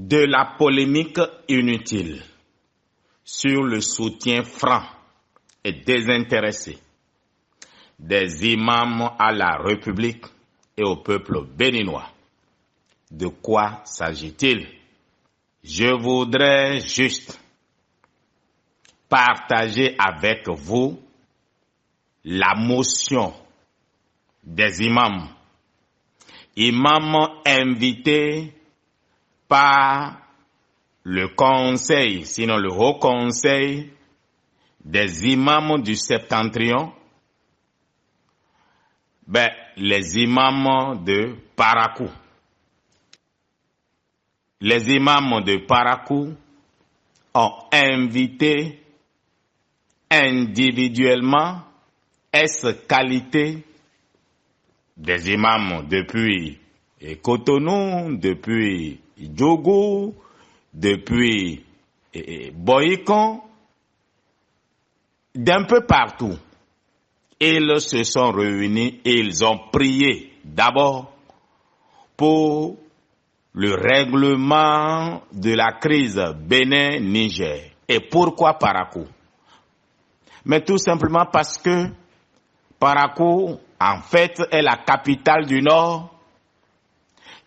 de la polémique inutile sur le soutien franc et désintéressé des imams à la République et au peuple béninois. De quoi s'agit-il? Je voudrais juste partager avec vous la motion des imams. Imams invités par le conseil, sinon le haut conseil des imams du septentrion, les imams de Parakou. Les imams de Parakou ont invité individuellement qualité des imams depuis Cotonou, depuis Djougou, depuis Boycon, d'un peu partout. Ils se sont réunis et ils ont prié d'abord pour le règlement de la crise Bénin-Niger. Et pourquoi Parakou? Mais tout simplement parce que Parakou, en fait, est la capitale du Nord.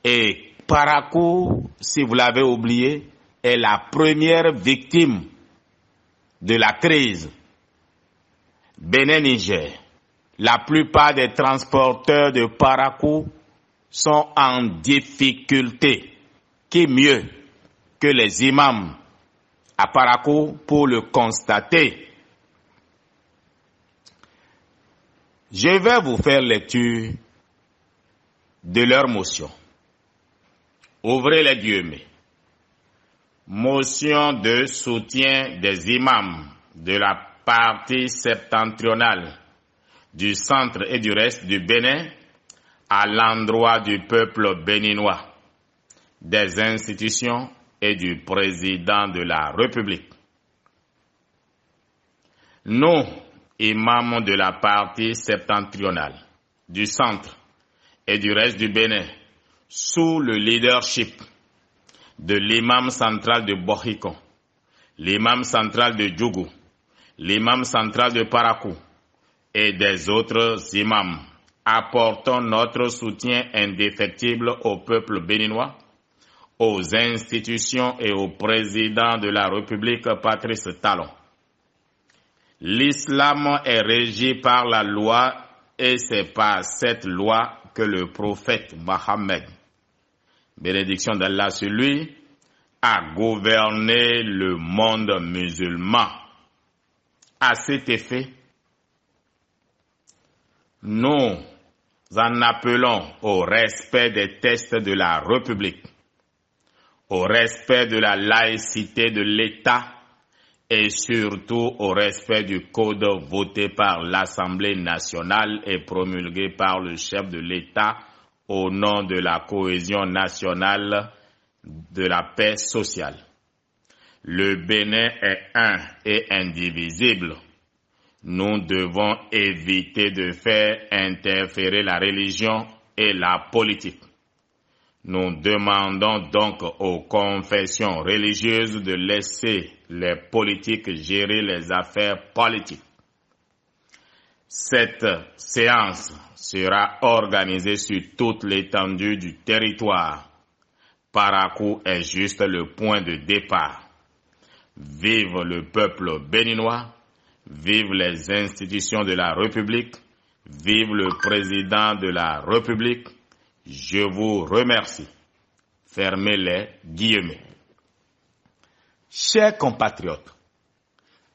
Et Parakou, si vous l'avez oublié, est la première victime de la crise Bénin-Niger. La plupart des transporteurs de Parakou sont en difficulté. Qui mieux que les imams à Parakou pour le constater? Je vais vous faire lecture de leur motion. Ouvrez les guillemets. Motion de soutien des imams de la partie septentrionale, du centre et du reste du Bénin à l'endroit du peuple béninois, des institutions et du président de la République. Nous, imams de la partie septentrionale, du centre et du reste du Bénin, sous le leadership de l'imam central de Bohikon, l'imam central de Djougou, l'imam central de Parakou et des autres imams, apportons notre soutien indéfectible au peuple béninois, aux institutions et au président de la République, Patrice Talon. L'islam est régi par la loi et c'est par cette loi que le prophète Mohammed, bénédiction d'Allah sur lui, a gouverné le monde musulman. À cet effet, nous en appelons au respect des textes de la République, au respect de la laïcité de l'État et surtout au respect du code voté par l'Assemblée nationale et promulgué par le chef de l'État au nom de la cohésion nationale, de la paix sociale. Le Bénin est un et indivisible. Nous devons éviter de faire interférer la religion et la politique. Nous demandons donc aux confessions religieuses de laisser les politiques gérer les affaires politiques. Cette séance sera organisée sur toute l'étendue du territoire. Parakou est juste le point de départ. Vive le peuple béninois, vive les institutions de la République, vive le président de la République. Je vous remercie. Fermez les guillemets. Chers compatriotes,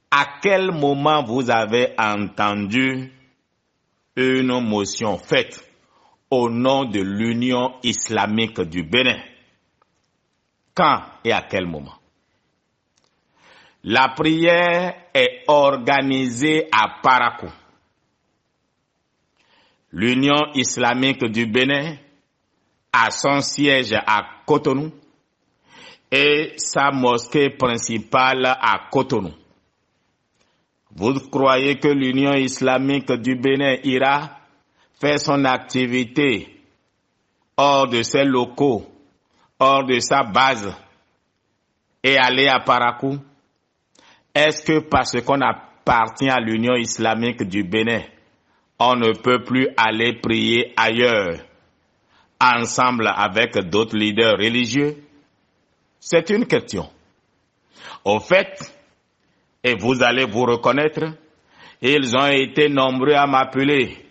à quel moment vous avez entendu une motion faite au nom de l'Union islamique du Bénin? Quand et à quel moment? La prière est organisée à Parakou. L'Union islamique du Bénin a son siège à Cotonou et sa mosquée principale à Cotonou. Vous croyez que l'Union islamique du Bénin ira faire son activité hors de ses locaux, hors de sa base, et aller à Parakou? Est-ce que parce qu'on appartient à l'Union islamique du Bénin, on ne peut plus aller prier ailleurs, ensemble avec d'autres leaders religieux? C'est une question. Au fait, et vous allez vous reconnaître, ils ont été nombreux à m'appeler.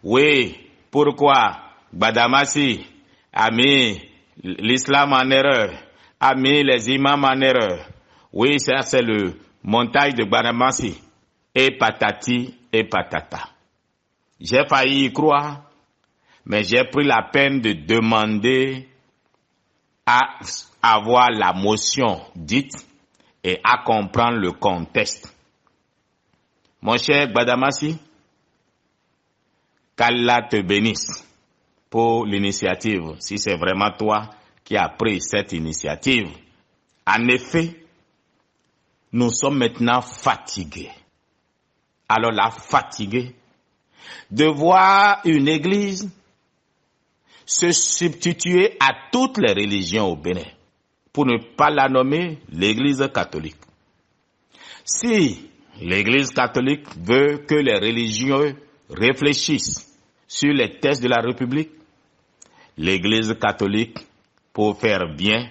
Oui, pourquoi Gbadamassi a mis l'islam en erreur, a mis les imams en erreur. Oui, ça c'est le montage de Gbadamassi. Et patati et patata. J'ai failli y croire, mais j'ai pris la peine de demander à avoir la motion dite et à comprendre le contexte. Mon cher Gbadamassi, qu'Allah te bénisse pour l'initiative, si c'est vraiment toi qui as pris cette initiative. En effet, nous sommes maintenant fatigués. Alors là, fatigués de voir une église se substituer à toutes les religions au Bénin, pour ne pas la nommer l'église catholique. Si l'église catholique veut que les religieux réfléchissent sur les textes de la République, l'église catholique, pour faire bien,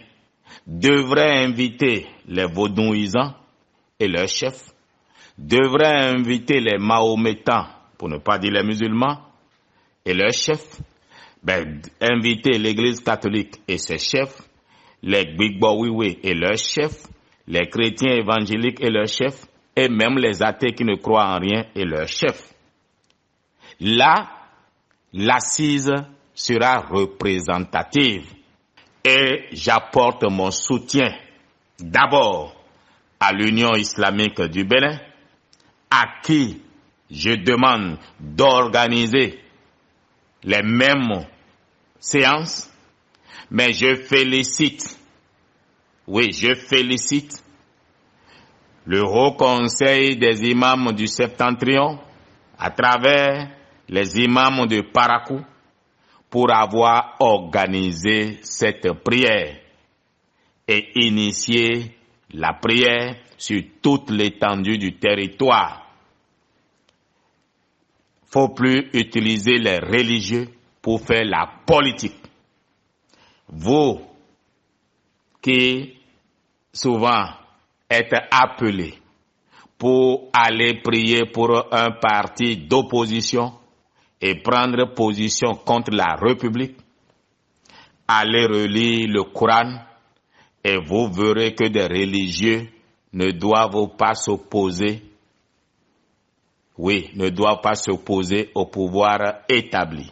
devrait inviter les vaudouisants et leurs chefs, devrait inviter les mahométans, pour ne pas dire les musulmans, et leurs chefs, inviter l'église catholique et ses chefs, les Gbigbowiwe et leurs chefs, les chrétiens évangéliques et leurs chefs, et même les athées qui ne croient en rien et leurs chefs. Là, l'assise sera représentative et j'apporte mon soutien d'abord à l'Union islamique du Bénin, à qui je demande d'organiser les mêmes séances, mais je félicite le Haut Conseil des imams du Septentrion à travers les imams de Parakou pour avoir organisé cette prière et initié la prière sur toute l'étendue du territoire. Faut plus utiliser les religieux pour faire la politique. Vous qui souvent êtes appelés pour aller prier pour un parti d'opposition et prendre position contre la République, allez relire le Coran et vous verrez que des religieux ne doivent pas s'opposer au pouvoir établi.